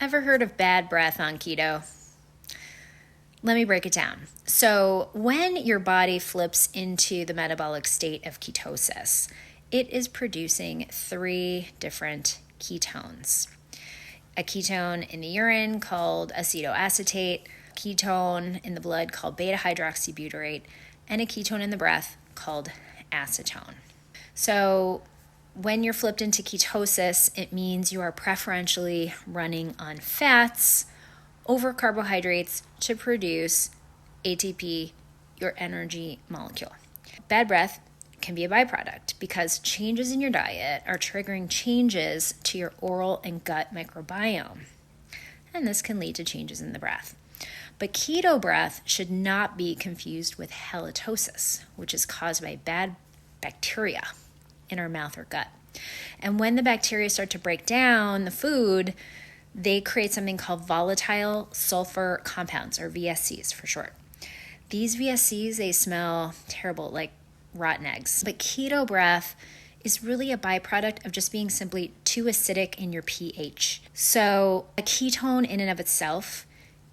Ever heard of bad breath on keto? Let me break it down. So when your body flips into the metabolic state of ketosis, it is producing 3 different ketones. A ketone in the urine called acetoacetate, a ketone in the blood called beta-hydroxybutyrate, and a ketone in the breath called acetone. So when you're flipped into ketosis, it means you are preferentially running on fats over carbohydrates to produce ATP, your energy molecule. Bad breath can be a byproduct because changes in your diet are triggering changes to your oral and gut microbiome, and this can lead to changes in the breath. But keto breath should not be confused with halitosis, which is caused by bad bacteria in our mouth or gut. And when the bacteria start to break down the food, they create something called volatile sulfur compounds, or VSCs for short. These VSCs, they smell terrible, like rotten eggs. But keto breath is really a byproduct of just being simply too acidic in your pH. So a ketone in and of itself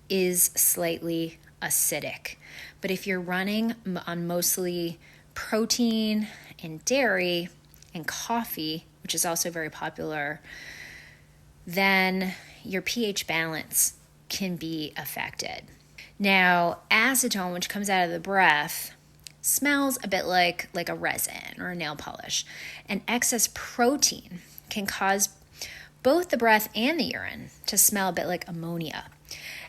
is slightly acidic. But if you're running on mostly protein and dairy and coffee, which is also very popular, then your pH balance can be affected. Now, acetone, which comes out of the breath, smells a bit like a resin or a nail polish. And excess protein can cause both the breath and the urine to smell a bit like ammonia.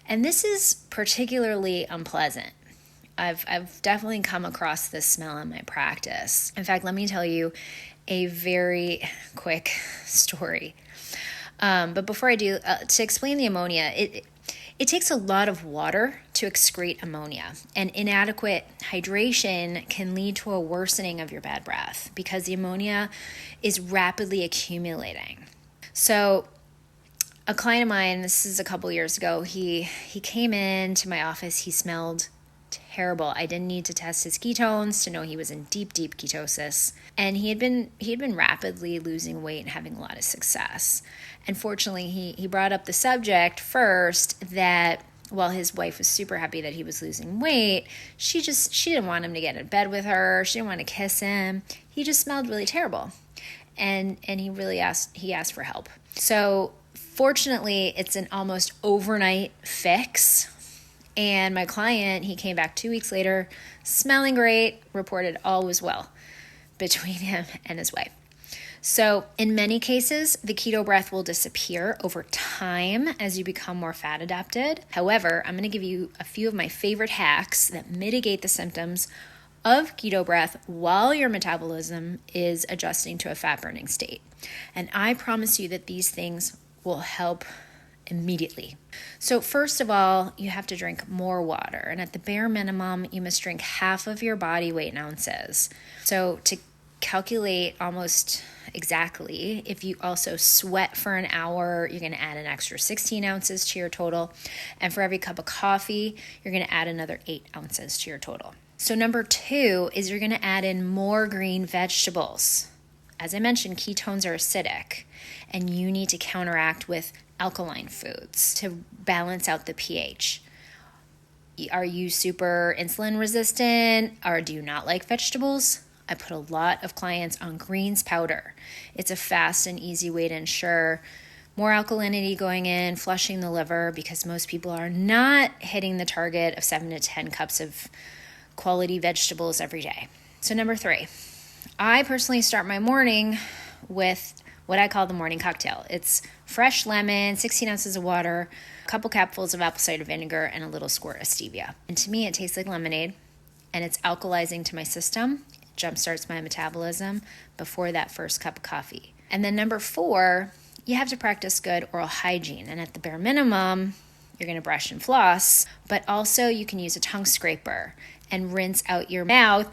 And this is particularly unpleasant. I've definitely come across this smell in my practice. In fact, let me tell you a very quick story. But before I do, to explain the ammonia, it takes a lot of water to excrete ammonia, and inadequate hydration can lead to a worsening of your bad breath because the ammonia is rapidly accumulating. So a client of mine, this is a couple years ago, he came into my office, he smelled terrible. I didn't need to test his ketones to know he was in deep ketosis. And he had been rapidly losing weight and having a lot of success. Unfortunately, he brought up the subject first that while his wife was super happy that he was losing weight, she didn't want him to get in bed with her. She didn't want to kiss him. He just smelled really terrible. And he asked for help. So fortunately, it's an almost overnight fix. And my client, he came back 2 weeks later, smelling great, reported all was well between him and his wife. So in many cases, the keto breath will disappear over time as you become more fat adapted. However, I'm going to give you a few of my favorite hacks that mitigate the symptoms of keto breath while your metabolism is adjusting to a fat burning state. And I promise you that these things will help immediately. So first of all, you have to drink more water. And at the bare minimum, you must drink half of your body weight in ounces. So to calculate almost exactly, if you also sweat for an hour, you're going to add an extra 16 ounces to your total. And for every cup of coffee, you're going to add another 8 ounces to your total. So number 2 is you're going to add in more green vegetables. As I mentioned, ketones are acidic, and you need to counteract with alkaline foods to balance out the pH. Are you super insulin resistant, or do you not like vegetables? I put a lot of clients on greens powder. It's a fast and easy way to ensure more alkalinity going in, flushing the liver, because most people are not hitting the target of 7 to 10 cups of quality vegetables every day. So number 3, I personally start my morning with what I call the morning cocktail. It's fresh lemon, 16 ounces of water, a couple capfuls of apple cider vinegar, and a little squirt of stevia. And to me, it tastes like lemonade, and it's alkalizing to my system. It jumpstarts my metabolism before that first cup of coffee. And then number 4, you have to practice good oral hygiene. And at the bare minimum, you're going to brush and floss, but also you can use a tongue scraper and rinse out your mouth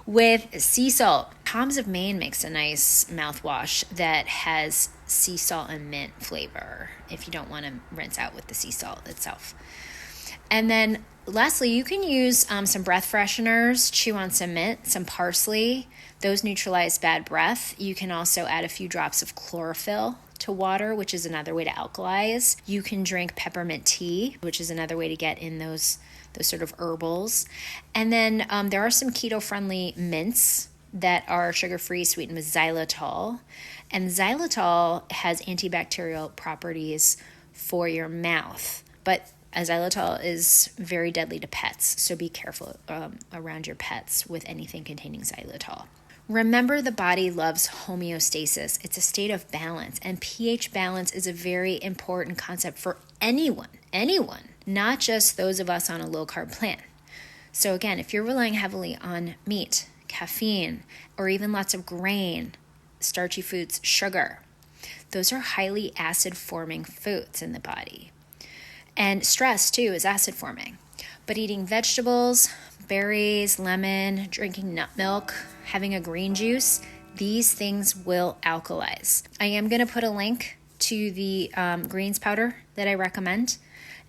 with sea salt. Tom's of Maine makes a nice mouthwash that has sea salt and mint flavor if you don't want to rinse out with the sea salt itself. And then lastly, you can use some breath fresheners, chew on some mint, some parsley. Those neutralize bad breath. You can also add a few drops of chlorophyll to water, which is another way to alkalize. You can drink peppermint tea, which is another way to get in those sort of herbals. And then there are some keto-friendly mints that are sugar-free, sweetened with xylitol. And xylitol has antibacterial properties for your mouth. But xylitol is very deadly to pets, so be careful around your pets with anything containing xylitol. Remember, the body loves homeostasis. It's a state of balance, and pH balance is a very important concept for anyone, not just those of us on a low-carb plan. So again, if you're relying heavily on meat, caffeine, or even lots of grain, starchy foods, sugar, those are highly acid-forming foods in the body. And stress, too, is acid-forming. But eating vegetables, berries, lemon, drinking nut milk, having a green juice, these things will alkalize. I am going to put a link to the greens powder that I recommend.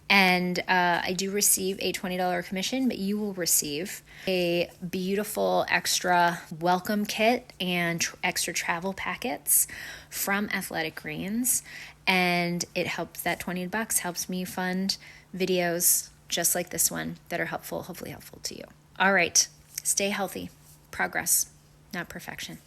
And I do receive a $20 commission, but you will receive a beautiful extra welcome kit and extra travel packets from Athletic Greens. And it helps, that $20 helps me fund videos just like this one that are hopefully helpful to you. All right, stay healthy. Progress, not perfection.